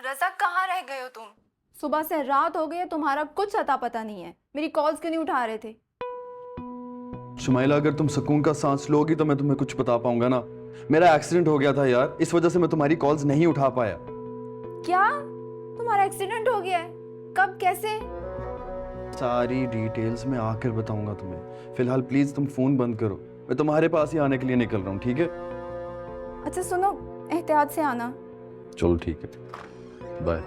रज़ा कहाँ रह गए हो तुम? सुबह से रात हो गई है, तुम्हारा कुछ अता पता नहीं है। मेरी कॉल्स क्यों नहीं उठा रहे थे? शुमाइला, अगर तुम सुकून का सांस लोगी तो मैं तुम्हें कुछ बता पाऊंगा ना। मेरा एक्सीडेंट हो गया था यार, इस वजह से मैं तुम्हारी कॉल्स नहीं उठा पाया। क्या? तुम्हारा एक्सीडेंट हो गया है? कब, कैसे? सारी डिटेल्स मैं आकर बताऊंगा तुम्हें। फिलहाल प्लीज तुम फोन बंद करो, मैं तुम्हारे पास ही आने के लिए निकल रहा हूँ, ठीक है? अच्छा सुनो, एहतियात से आना। चलो ठीक है, बाय।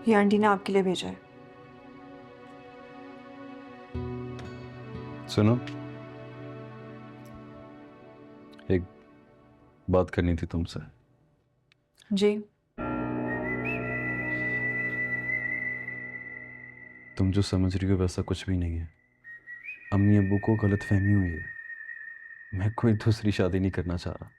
ये आंटी ने आपके लिए भेजा है। सुनो, एक बात करनी थी तुमसे। जी। तुम जो समझ रही हो वैसा कुछ भी नहीं है। अम्मी अब्बू को गलतफहमी हुई है। मैं कोई दूसरी शादी नहीं करना चाह रहा।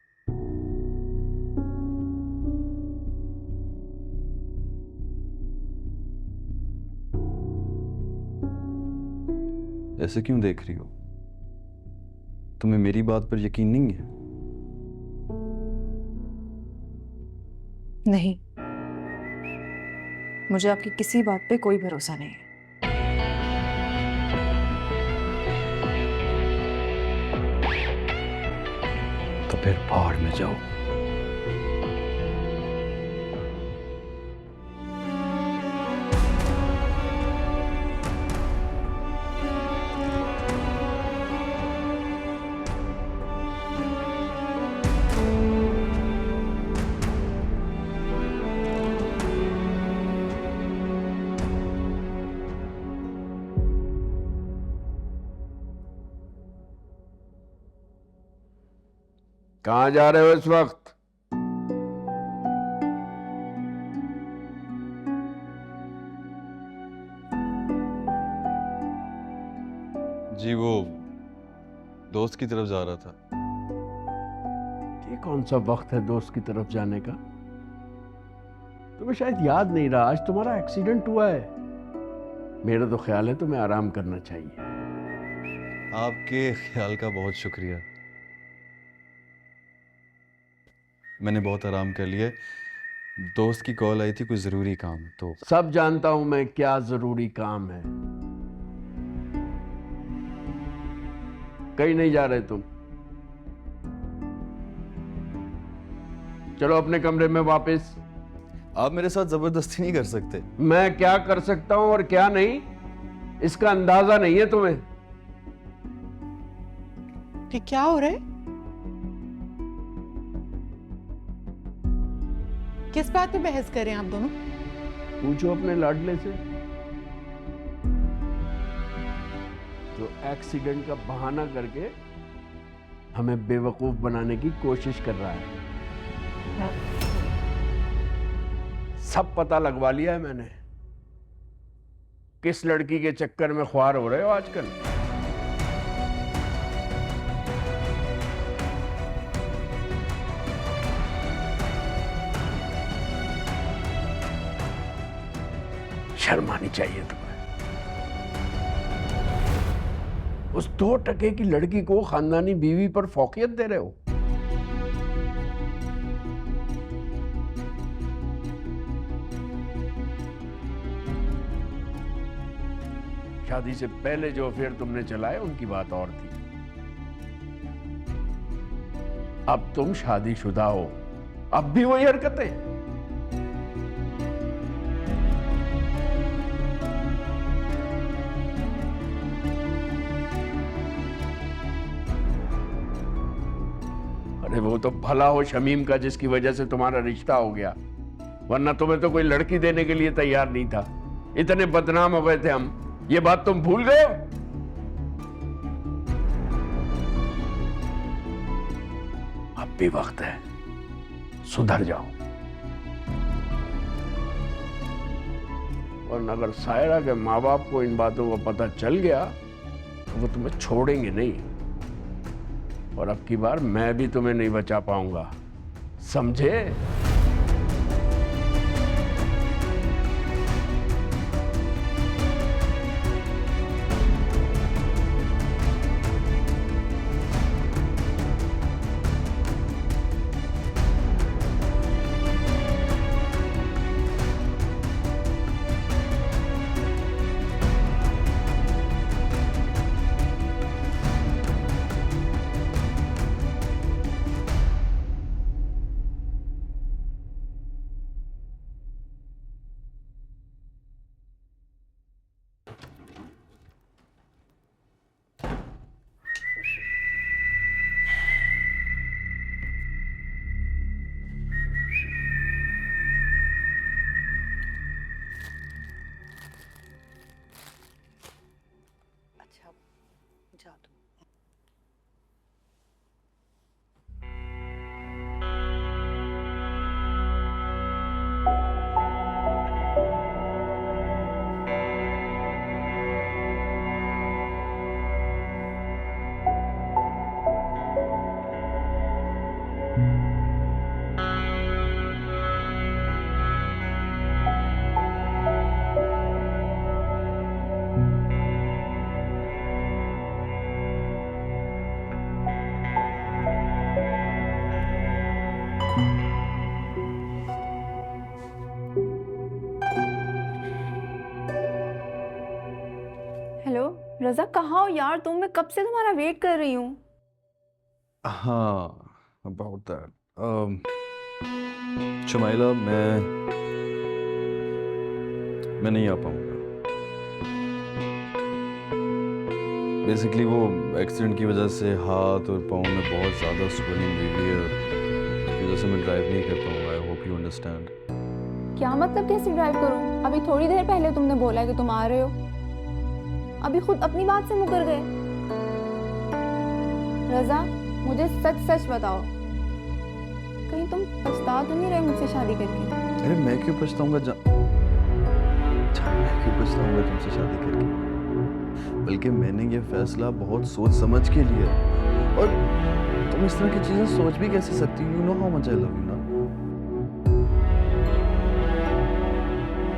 ऐसे क्यों देख रही हो? तुम्हें मेरी बात पर यकीन नहीं है? नहीं, मुझे आपकी किसी बात पे कोई भरोसा नहीं है। तो फिर पहाड़ में जाओ। कहाँ जा रहे हो इस वक्त? जी वो दोस्त की तरफ जा रहा था। ये कौन सा वक्त है दोस्त की तरफ जाने का? तुम्हें शायद याद नहीं रहा, आज तुम्हारा एक्सीडेंट हुआ है। मेरा तो ख्याल है तुम्हें आराम करना चाहिए। आपके ख्याल का बहुत शुक्रिया। मैंने बहुत आराम कर लिया। दोस्त की कॉल आई थी, कोई जरूरी काम तो। सब जानता हूं मैं क्या जरूरी काम है। कहीं नहीं जा रहे तुम। चलो अपने कमरे में वापस। आप मेरे साथ जबरदस्ती नहीं कर सकते। मैं क्या कर सकता हूं और क्या नहीं, इसका अंदाजा नहीं है तुम्हें। ये क्या हो रहा है? किस बात पे बहस कर रहे हैं आप दोनों? पूछो अपने लाडले से, जो एक्सीडेंट का बहाना करके हमें बेवकूफ बनाने की कोशिश कर रहा है। सब पता लगवा लिया है मैंने, किस लड़की के चक्कर में ख्वार हो रहे हो आजकल। शर्म आनी चाहिए तुम्हें। उस 2 टके की लड़की को खानदानी बीवी पर फौकियत दे रहे हो। शादी से पहले जो अफेयर तुमने चलाए उनकी बात और थी। अब तुम शादीशुदा हो, अब भी वही हरकतें। अरे वो तो भला हो शमीम का, जिसकी वजह से तुम्हारा रिश्ता हो गया, वरना तुम्हें तो कोई लड़की देने के लिए तैयार नहीं था। इतने बदनाम हो गए थे हम, ये बात तुम भूल गए हो? अब भी वक्त है, सुधर जाओ। वरना अगर सायरा के माँ बाप को इन बातों का पता चल गया तो वो तुम्हें छोड़ेंगे नहीं, और अब की बार मैं भी तुम्हें नहीं बचा पाऊंगा, समझे? रजा कहाँ हो यार तुम? मैं कब से तुम्हारा वेट कर रही हूँ। हाँ, अबाउट दैट शुमाइला, मैं नहीं आ पाऊंगा। बेसिकली वो एक्सीडेंट की वजह से हाथ और पाँव में बहुत ज़्यादा स्वेलिंग हुई है, उसकी वजह से मैं ड्राइव नहीं कर पाऊंगा। I hope you understand. क्या मतलब कैसे ड्राइव करूँ? अभी थोड़ी देर पहले तुमने बोला है कि तुम आ रहे हो, अभी खुद अपनी बात से मुकर गए। रजा मुझे सच सच बताओ, कहीं तुम पछता तो नहीं रहे मुझसे शादी करके? अरे मैं क्यों पछताऊंगा मैं क्यों पछताऊंगा तुमसे शादी करके? बल्कि मैंने ये फैसला बहुत सोच समझ के लिया है। और तुम इस तरह की चीजें सोच भी कैसे सकती हो? You know how much I love you ना।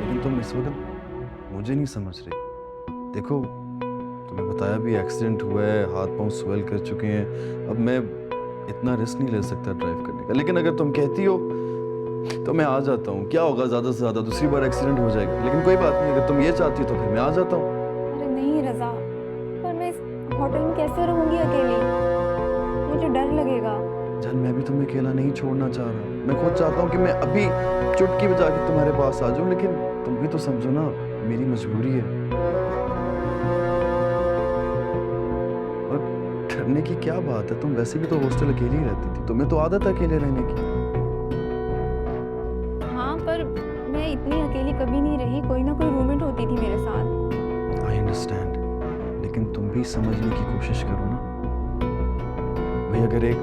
लेकिन तुम इस वक्त मुझे नहीं समझ रही। देखो, तुम्हें बताया भी एक्सीडेंट हुआ है, हाथ पांव स्वेल कर चुके हैं, अब मैं इतना रिस्क नहीं ले सकता ड्राइव करने का। लेकिन अगर तुम कहती हो तो मैं आ जाता हूँ। क्या होगा, ज्यादा से ज्यादा दूसरी बार एक्सीडेंट हो जाएगा, लेकिन कोई बात नहीं। अगर तुम ये चाहती हो तो फिर मैं आ जाता हूँ। अरे नहीं रजा, पर मैं इस होटल में कैसे रहूंगी अकेली? मुझे डर लगेगा। जान, मैं भी तुम्हें अकेला नहीं छोड़ना चाह रहा। मैं खुद चाहता हूँ कि मैं अभी चुटकी बजा के तुम्हारे पास आ जाऊँ, लेकिन तुम भी तो समझो ना, मेरी मजबूरी है। और डरने की क्या बात है? तुम वैसे भी तो हॉस्टल अकेली ही रहती थी, तुम्हें तो आदत है अकेले रहने की। हाँ, पर मैं इतनी अकेली कभी नहीं रही, कोई ना कोई रूममेट होती थी मेरे साथ। आई अंडरस्टैंड, लेकिन तुम भी समझने की कोशिश करो ना भाई। अगर एक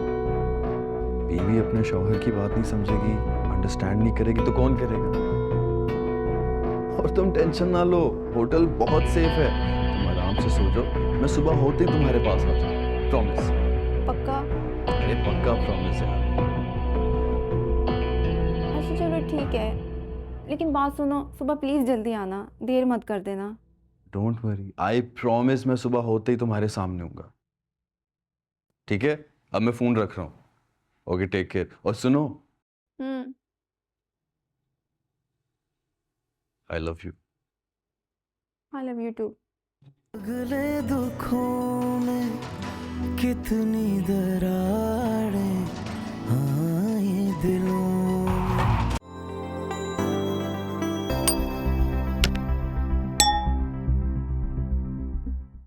बीवी अपने शौहर की बात नहीं समझेगी, अंडरस्टैंड नहीं करेगी, तो कौन करेगा? और तुम टेंशन ना लो, होटल बहुत सेफ है, तुम आराम से सो जाओ। मैं सुबह होते ही तुम्हारे पास आ जाऊँ, प्रॉमिस। पक्का? अरे पक्का प्रॉमिस यार। अच्छा चलो ठीक है, लेकिन बात सुनो, सुबह प्लीज जल्दी आना, देर मत कर देना। डोंट वरी, आई प्रॉमिस, मैं सुबह होते ही तुम्हारे सामने हूँगा। ठीक है, अब मैं फोन रख रहा हूँ। Okay, take care. और सुनो, I love you. I love you too. अगले दुखों में कितनी दरार